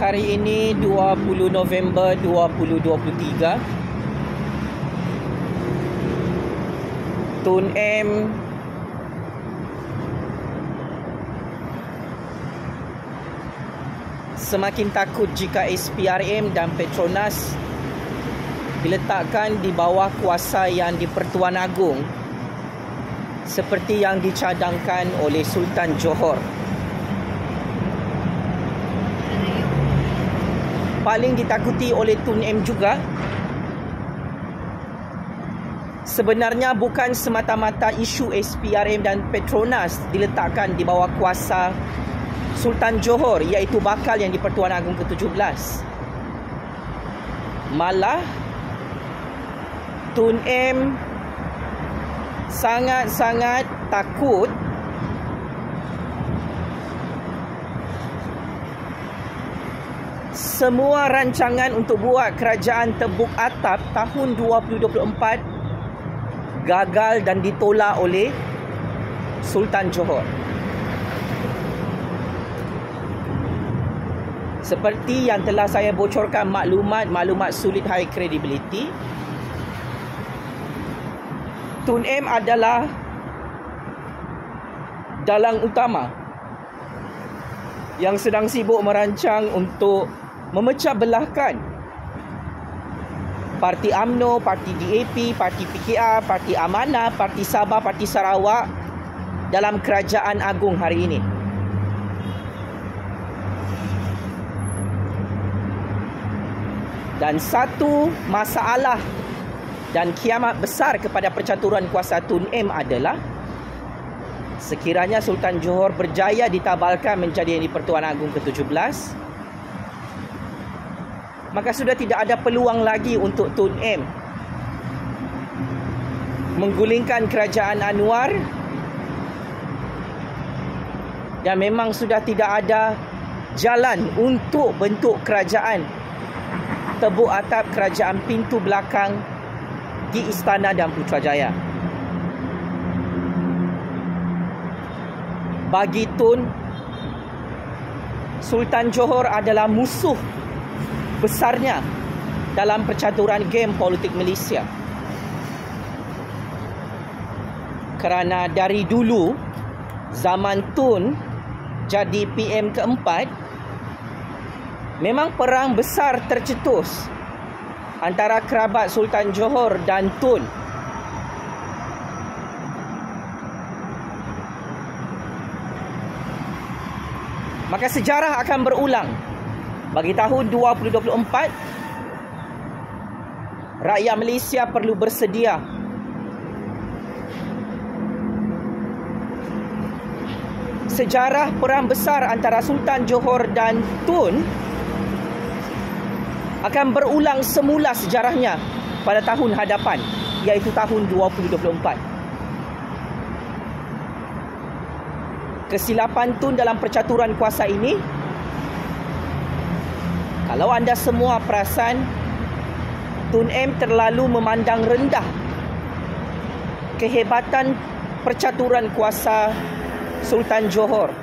hari ini 20 November 2023. Tun M semakin takut jika SPRM dan Petronas diletakkan di bawah kuasa yang di-Pertuan Agong seperti yang dicadangkan oleh Sultan Johor. Paling ditakuti oleh Tun M juga sebenarnya bukan semata-mata isu SPRM dan Petronas diletakkan di bawah kuasa Sultan Johor, iaitu bakal yang di-Pertuan Agong ke-17. Malah Tun M sangat-sangat takut semua rancangan untuk buat kerajaan tebuk atap tahun 2024 gagal dan ditolak oleh Sultan Johor. Seperti yang telah saya bocorkan maklumat sulit high credibility, Tun M adalah dalang utama yang sedang sibuk merancang untuk memecah belahkan Parti UMNO, Parti DAP, Parti PKR, Parti Amanah, Parti Sabah, Parti Sarawak dalam Kerajaan Agong hari ini. Dan satu masalah dan kiamat besar kepada percaturan kuasa Tun M adalah sekiranya Sultan Johor berjaya ditabalkan menjadi di-Pertuan Agong ke-17, maka sudah tidak ada peluang lagi untuk Tun M menggulingkan kerajaan Anwar, dan memang sudah tidak ada jalan untuk bentuk kerajaan tebuk atap kerajaan pintu belakang di Istana dan Putrajaya. Bagi Tun, Sultan Johor adalah musuh besarnya dalam percaturan game politik Malaysia. Kerana dari dulu, zaman Tun jadi PM keempat, memang perang besar tercetus antara kerabat Sultan Johor dan Tun. Maka sejarah akan berulang. Bagi tahun 2024, rakyat Malaysia perlu bersedia sejarah perang besar antara Sultan Johor dan Tun akan berulang semula sejarahnya pada tahun hadapan, iaitu tahun 2024. Kesilapan Tun dalam percaturan kuasa ini, kalau anda semua perasan, Tun M terlalu memandang rendah kehebatan percaturan kuasa Sultan Johor,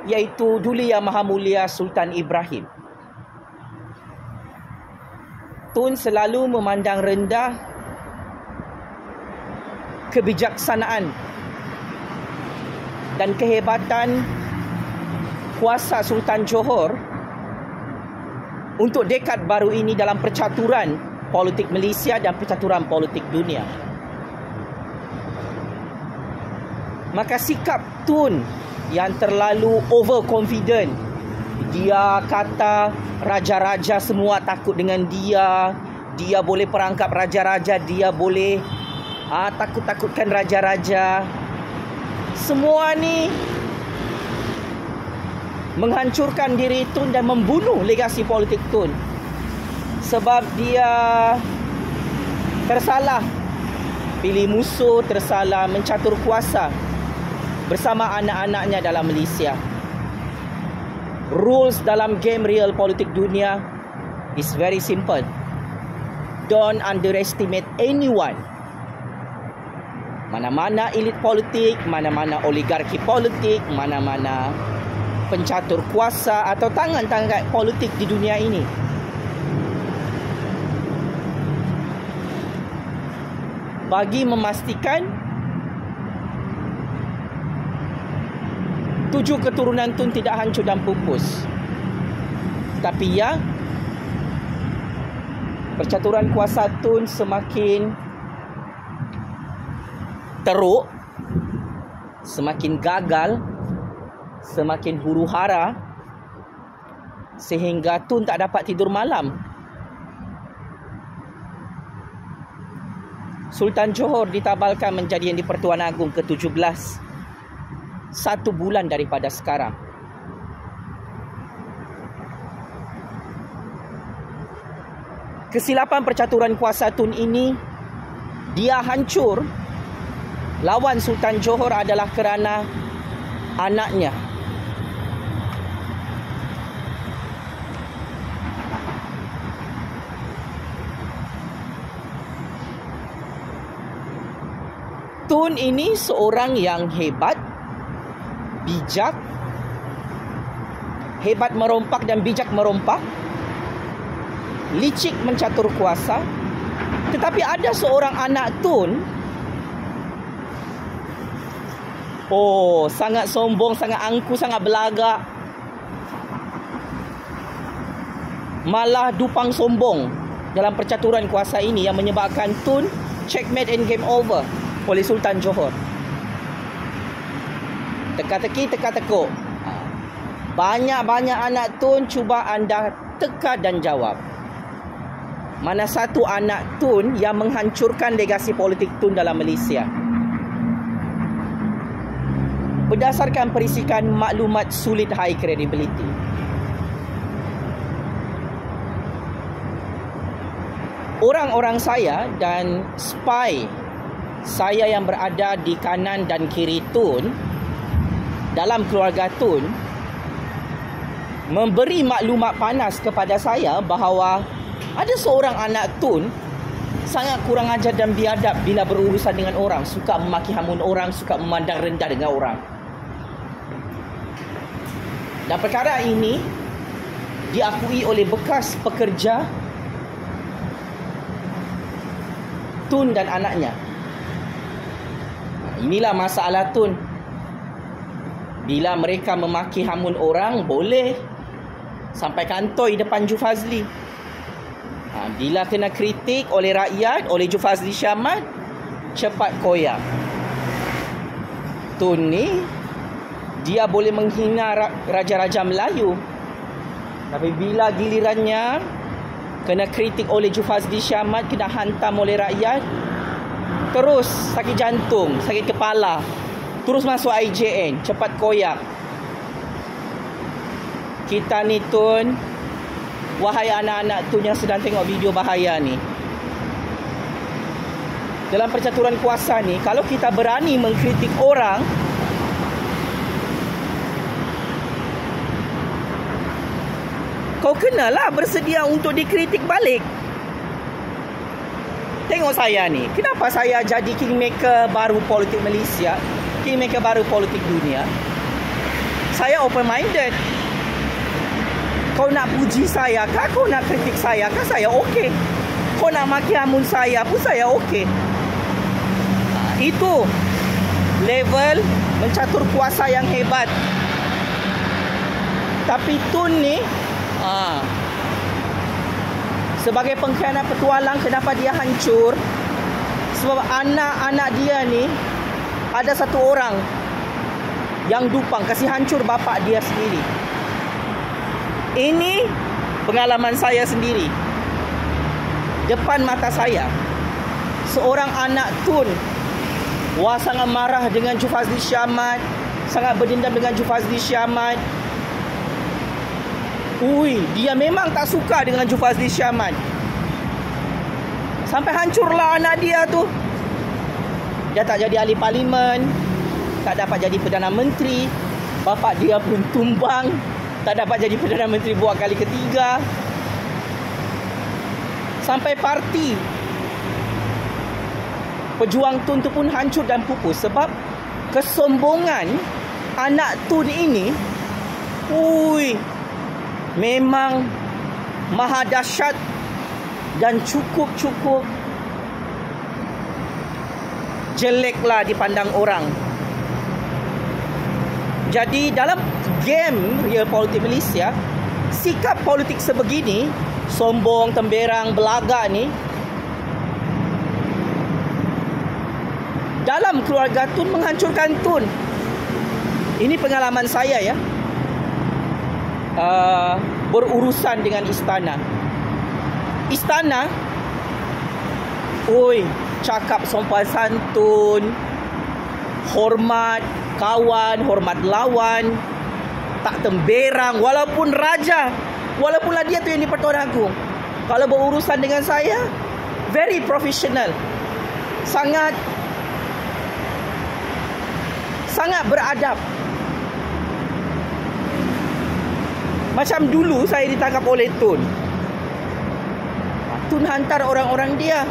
iaitu Duli Yang Maha Mulia Sultan Ibrahim. Tun selalu memandang rendah kebijaksanaan dan kehebatan kuasa Sultan Johor untuk dekad baru ini dalam percaturan politik Malaysia dan percaturan politik dunia. Maka sikap Tun yang terlalu overconfident, dia kata raja-raja semua takut dengan dia, dia boleh perangkap raja-raja, dia boleh takut-takutkan raja-raja. Semua ni menghancurkan diri Tun dan membunuh legasi politik Tun, sebab dia tersalah pilih musuh, tersalah mencatur kuasa bersama anak-anaknya dalam Malaysia. Rules dalam game real politik dunia is very simple. Don't underestimate anyone. Mana-mana elit politik, mana-mana oligarki politik, mana-mana pencatur kuasa atau tangan-tangan politik di dunia ini. Bagi memastikan 7 keturunan Tun tidak hancur dan pupus. Tapi ya, percaturan kuasa Tun semakin teruk, semakin gagal, semakin huru-hara, sehingga Tun tak dapat tidur malam. Sultan Johor ditabalkan menjadi Yang di-Pertuan Agong ke-17 1 bulan daripada sekarang. Kesilapan percaturan kuasa Tun ini, dia hancur. Lawan Sultan Johor adalah kerana anaknya. Tun ini seorang yang hebat, bijak, hebat merompak dan bijak merompak, licik mencatur kuasa. Tetapi ada seorang anak Tun, sangat sombong, sangat angku, sangat belagak, malah dupang sombong dalam percaturan kuasa ini yang menyebabkan Tun checkmate and game over oleh Sultan Johor. Teka-teki, teka-tekuk. Banyak-banyak anak Tun cuba anda teka dan jawab. Mana satu anak Tun yang menghancurkan legasi politik Tun dalam Malaysia? Berdasarkan perisikan maklumat sulit high credibility. Orang-orang saya dan spy saya yang berada di kanan dan kiri Tun, dalam keluarga Tun, memberi maklumat panas kepada saya bahawa ada seorang anak Tun sangat kurang ajar dan biadab bila berurusan dengan orang, suka memaki hamun orang, suka memandang rendah dengan orang. Dan perkara ini diakui oleh bekas pekerja Tun dan anaknya. Inilah masalah Tun. Bila mereka memaki hamun orang, boleh sampai kantoi depan Ju Fazli. Bila kena kritik oleh rakyat, oleh Ju Fazli Syahmat, cepat koyak. Tun ni, dia boleh menghina raja-raja Melayu. Tapi bila gilirannya kena kritik oleh Ju Fazli Syahmat, kena hantam oleh rakyat, terus sakit jantung, sakit kepala, terus masuk IJN, cepat koyak. Kita ni Tun, wahai anak-anak Tun yang sedang tengok video bahaya ni, dalam percaturan kuasa ni, kalau kita berani mengkritik orang, kau kenalah bersedia untuk dikritik balik. Tengok saya ni, kenapa saya jadi kingmaker baru politik Malaysia, kingmaker baru politik dunia? Saya open minded. Kau nak puji saya kah? Kau nak kritik saya kah? Saya okey. Kau nak maki hamun saya pun saya okey. Itu level mencatur kuasa yang hebat. Tapi Tun ni, sebagai pengkhianat petualang, kenapa dia hancur? Sebab anak-anak dia ni, ada satu orang yang dupang, kasih hancur bapa dia sendiri. Ini pengalaman saya sendiri. Depan mata saya, seorang anak Tun, sangat marah dengan Ju Fazli Syahmat, sangat berdendam dengan Ju Fazli Syahmat. Dia memang tak suka dengan Ju Fazli Syahmat. Sampai hancurlah anak dia tu. Dia tak jadi ahli parlimen, tak dapat jadi Perdana Menteri. Bapa dia pun tumbang, tak dapat jadi Perdana Menteri buat kali ketiga. Sampai parti Pejuang Tun tu pun hancur dan pupus sebab kesombongan anak Tun ini Ui, memang maha dahsyat dan cukup jeleklah dipandang orang. Jadi dalam game real politik Malaysia, sikap politik sebegini, sombong, temberang, belagak ni, dalam keluarga Tun menghancurkan Tun. Ini pengalaman saya ya. Berurusan dengan istana. Istana, oi, cakap sopan santun, hormat kawan, hormat lawan, tak temberang, walaupun raja, walaupunlah dia tu yang di-Pertuan Agong. Kalau berurusan dengan saya, very professional. Sangat beradab. Macam dulu saya ditangkap oleh Tun. Tun hantar orang-orang dia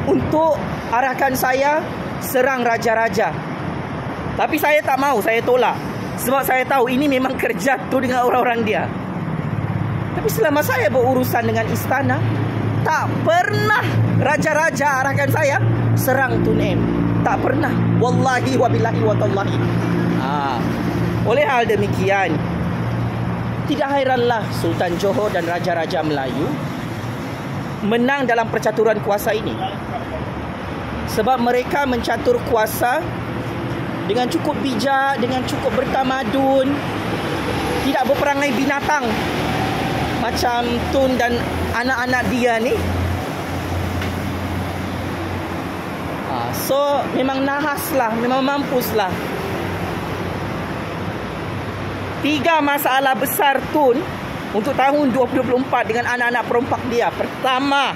untuk arahkan saya serang raja-raja. Tapi saya tak mau, saya tolak. Sebab saya tahu ini memang kerja Tun dengan orang-orang dia. Tapi selama saya berurusan dengan istana, tak pernah raja-raja arahkan saya serang Tun M. Tak pernah. Wallahi wabillahi watallahi. Oleh hal demikian, tidak hairanlah Sultan Johor dan Raja-Raja Melayu menang dalam percaturan kuasa ini. Sebab mereka mencatur kuasa dengan cukup bijak, dengan cukup bertamadun, tidak berperangai binatang macam Tun dan anak-anak dia ni. So memang nahaslah, memang mampuslah. 3 masalah besar Tun untuk tahun 2024 dengan anak-anak perompak dia. Pertama,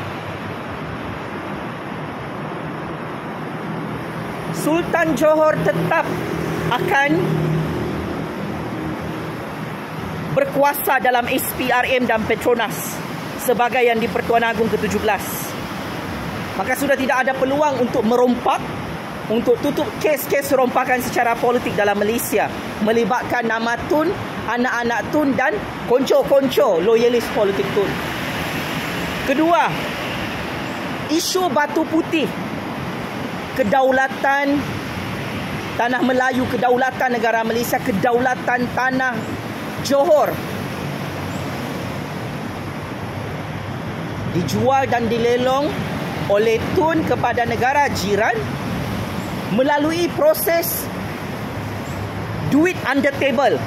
Sultan Johor tetap akan berkuasa dalam SPRM dan Petronas sebagai yang di-Pertuan Agong ke-17. Maka sudah tidak ada peluang untuk merompak, untuk tutup kes-kes rompakan secara politik dalam Malaysia melibatkan nama Tun, anak-anak Tun dan konco-konco loyalis politik Tun. Kedua, isu Batu Putih, kedaulatan tanah Melayu, kedaulatan negara Malaysia, kedaulatan tanah Johor dijual dan dilelong oleh Tun kepada negara jiran melalui proses duit under table,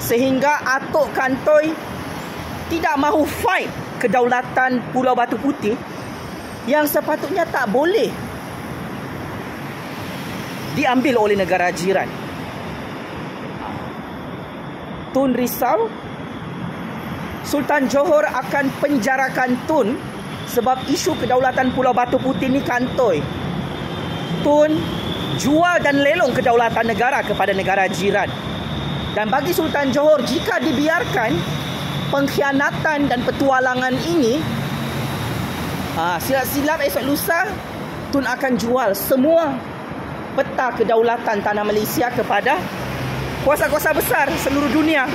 sehingga Atok Kantoi tidak mahu fight kedaulatan Pulau Batu Putih yang sepatutnya tak boleh diambil oleh negara jiran. Tun risau Sultan Johor akan penjarakan Tun sebab isu kedaulatan Pulau Batu Putih ni kantoi. Tun jual dan lelong kedaulatan negara kepada negara jiran. Dan bagi Sultan Johor, jika dibiarkan pengkhianatan dan petualangan ini, silap-silap esok lusa Tun akan jual semua peta kedaulatan tanah Malaysia kepada kuasa-kuasa besar seluruh dunia.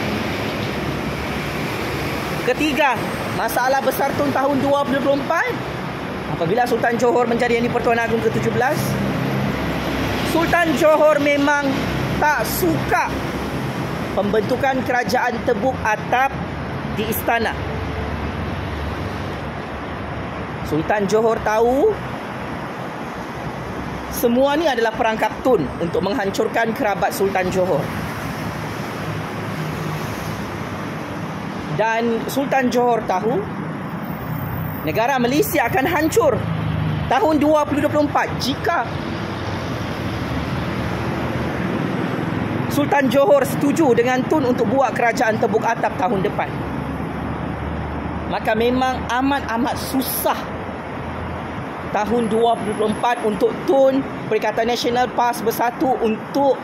Ketiga, masalah besar Tun tahun 2024 apabila Sultan Johor menjadi yang di-Pertuan Agong ke-17. Sultan Johor memang tak suka pembentukan kerajaan tebuk atap di istana. Sultan Johor tahu semua ni adalah perangkap Tun untuk menghancurkan kerabat Sultan Johor. Dan Sultan Johor tahu negara Malaysia akan hancur tahun 2024 jika Sultan Johor setuju dengan Tun untuk buat kerajaan tebuk atap tahun depan. Maka memang amat-amat susah tahun 2024 untuk Tun, Perikatan Nasional PAS Bersatu untuk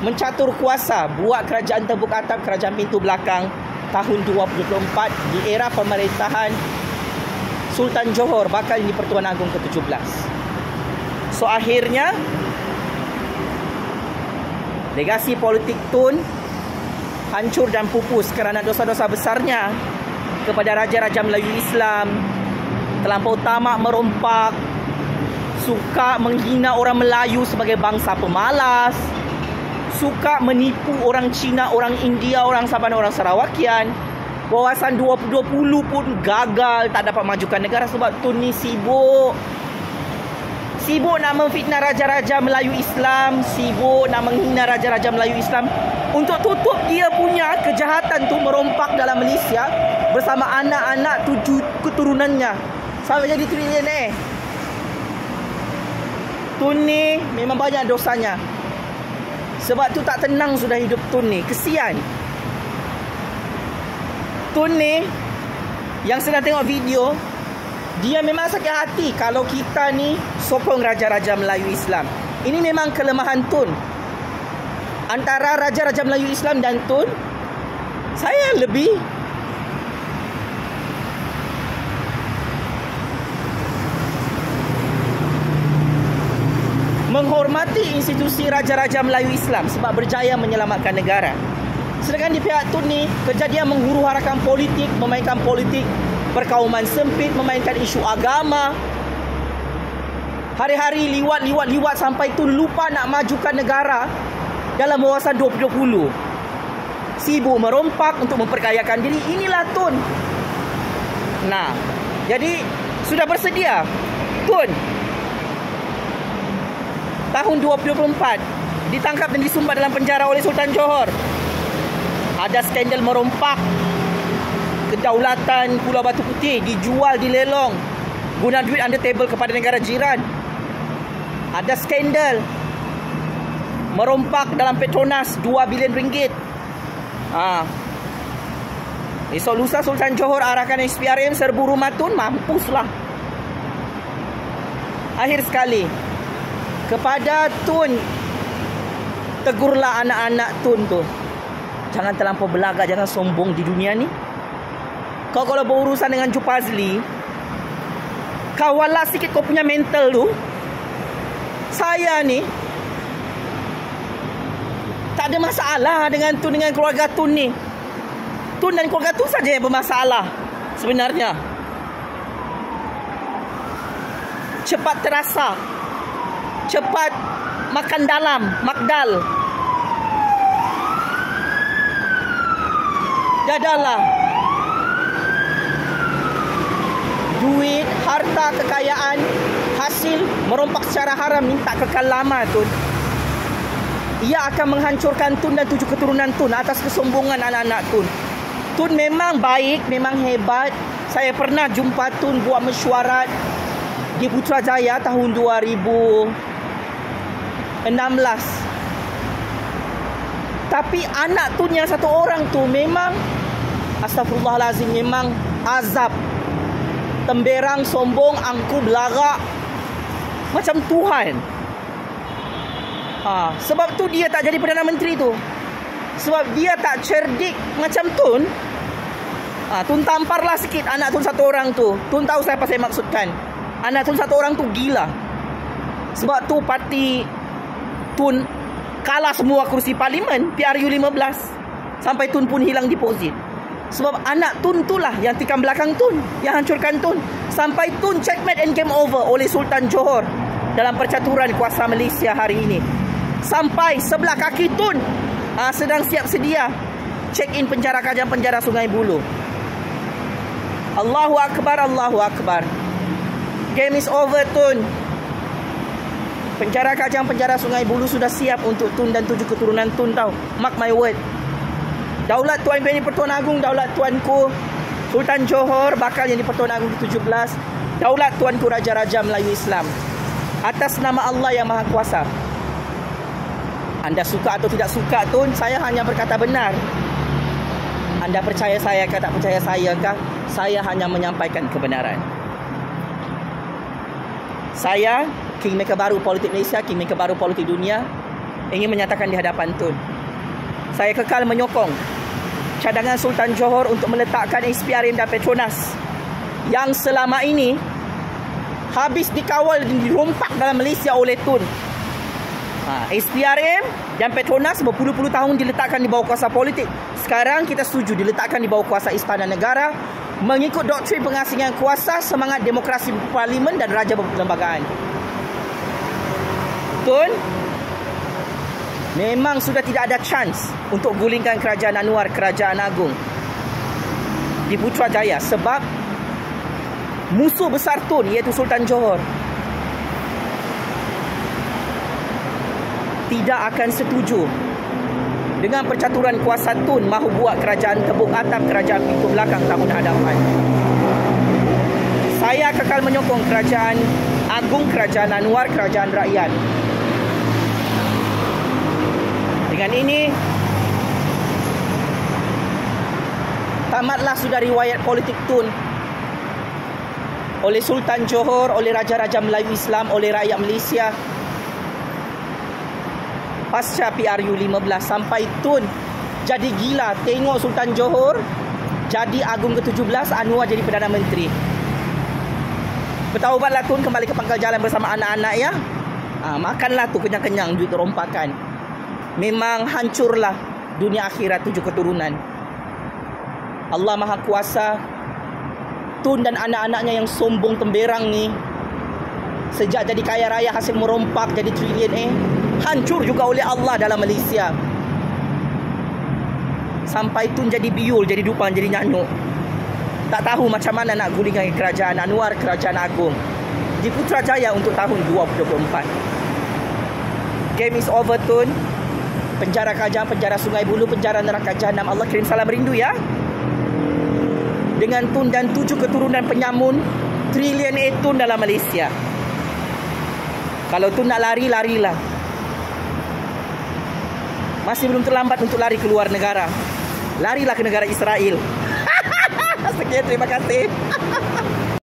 mencatur kuasa buat kerajaan tebuk atap, kerajaan pintu belakang tahun 2024 di era pemerintahan Sultan Johor bakal di-Pertuan Agong ke-17. So akhirnya Legasi politik Tun hancur dan pupus kerana dosa-dosa besarnya kepada raja-raja Melayu Islam, terlampau tamak merompak, suka menghina orang Melayu sebagai bangsa pemalas, suka menipu orang Cina, orang India, orang Sabah, orang Sarawakian. Wawasan 2020 pun gagal, tak dapat majukan negara sebab Tun ni sibuk nak memfitnah raja-raja Melayu Islam, sibuk nak menghina raja-raja Melayu Islam untuk tutup dia punya kejahatan tu merompak dalam Malaysia bersama anak-anak 7 keturunannya sampai jadi triliuner. Tun ni memang banyak dosanya. Sebab tu tak tenang sudah hidup Tun ni. Kesian. Tun ni yang sedang tengok video, dia memang sakit hati kalau kita ni sokong raja-raja Melayu Islam. Ini memang kelemahan Tun. Antara raja-raja Melayu Islam dan Tun, saya lebih menghormati institusi raja-raja Melayu Islam sebab berjaya menyelamatkan negara. Sedangkan di pihak Tun ni, kejadian menghuru-harakan politik, memainkan politik perkauman sempit, memainkan isu agama. Hari-hari liwat sampai Tun lupa nak majukan negara dalam wawasan 2020. Sibuk merompak untuk memperkayakan diri. Inilah Tun. Nah, jadi sudah bersedia Tun tahun 2024 ditangkap dan disumbat dalam penjara oleh Sultan Johor. Ada skandal merompak. Kedaulatan Pulau Batu Putih dijual, dilelong, guna duit under table kepada negara jiran. Ada skandal merompak dalam Petronas 2 bilion ringgit. Esok lusa Sultan Johor arahkan SPRM serbu rumah Tun, mampuslah. Akhir sekali, kepada Tun, tegurlah anak-anak Tun tu. Jangan terlampau belagak, jangan sombong di dunia ni. Kau kalau berurusan dengan Jupazli, kawallah sikit kau punya mental tu. Saya ni tak ada masalah dengan Tun, dengan keluarga Tun ni. Tun dan keluarga Tun saja yang bermasalah sebenarnya. Cepat terasa, cepat makan dalam, makdal. Dadalah. Duit, harta, kekayaan, hasil merompak secara haram ni tak kekal lama Tun. Ia akan menghancurkan Tun dan 7 keturunan Tun atas kesombongan anak-anak Tun. Tun memang baik, memang hebat. Saya pernah jumpa Tun buat mesyuarat di Putrajaya tahun 2016. Tapi anak Tun yang satu orang tu memang, astagfirullahalazim, memang azab. Temberang, sombong, angku, belagak, macam Tuhan. Sebab tu dia tak jadi Perdana Menteri tu. Sebab dia tak cerdik macam Tun. Tun tamparlah sikit anak Tun satu orang tu. Tun tahu saya apa saya maksudkan. Anak Tun satu orang tu gila. Sebab tu parti Tun kalah semua kursi parlimen, PRU 15. Sampai Tun pun hilang deposit. Sebab anak Tun tu lah yang tikam belakang Tun, yang hancurkan Tun. Sampai Tun checkmate and game over oleh Sultan Johor dalam percaturan kuasa Malaysia hari ini. Sampai sebelah kaki Tun sedang siap sedia check in penjara Kajang, penjara Sungai Buloh. Allahu Akbar, Allahu Akbar. Game is over Tun. Penjara Kajang, penjara Sungai Buloh sudah siap untuk Tun dan 7 keturunan Tun tau. Mark my word. Daulat Tuan Beni Pertuan Agong, daulat Tuanku Sultan Johor bakal jadi Pertuan Agong ke-17. Daulat Tuanku Raja-Raja Melayu Islam. Atas nama Allah yang Maha Kuasa. Anda suka atau tidak suka Tun, saya hanya berkata benar. Anda percaya saya ke tak percaya saya kah? Saya hanya menyampaikan kebenaran. Saya, Kingmaker baru politik Malaysia, Kingmaker baru politik dunia, ingin menyatakan di hadapan Tun, saya kekal menyokong cadangan Sultan Johor untuk meletakkan SPRM dan Petronas yang selama ini habis dikawal dan dirompak dalam Malaysia oleh Tun. SPRM dan Petronas berpuluh-puluh tahun diletakkan di bawah kuasa politik. Sekarang kita setuju diletakkan di bawah kuasa Istana Negara mengikut doktrin pengasingan kuasa, semangat demokrasi parlimen dan raja perlembagaan. Tun, memang sudah tidak ada chance untuk gulingkan kerajaan Anwar, kerajaan agung di Putrajaya sebab musuh besar Tun iaitu Sultan Johor tidak akan setuju dengan percaturan kuasa Tun mahu buat kerajaan tebuk atap, kerajaan pintu belakang tahun hadapan. Saya kekal menyokong kerajaan agung, kerajaan Anwar, kerajaan rakyat. Dengan ini tamatlah sudah riwayat politik Tun oleh Sultan Johor, oleh Raja-Raja Melayu Islam, oleh rakyat Malaysia. Pasca PRU 15 sampai Tun jadi gila tengok Sultan Johor jadi agung ke-17, Anwar jadi Perdana Menteri. Bertaubatlah Tun, kembali ke pangkal jalan bersama anak-anak ya. Makanlah tu kenyang-kenyang duit rompakan. Memang hancurlah dunia akhirat 7 keturunan. Allah Maha Kuasa. Tun dan anak-anaknya yang sombong temberang ni sejak jadi kaya raya hasil merompak jadi triliun hancur juga oleh Allah dalam Malaysia. Sampai Tun jadi biul, jadi dupan, jadi nyanyuk. Tak tahu macam mana nak gulingkan kerajaan Anwar, kerajaan agung di Putrajaya untuk tahun 2024. Game is over Tun. Penjara Kajang, penjara Sungai Buloh, penjara neraka Jahanam. Allah kirim salam rindu ya. Dengan Tun dan 7 keturunan penyamun, triliun Tun dalam Malaysia. Kalau Tun nak lari, larilah. Masih belum terlambat untuk lari keluar negara. Larilah ke negara Israel. Sekian, terima kasih.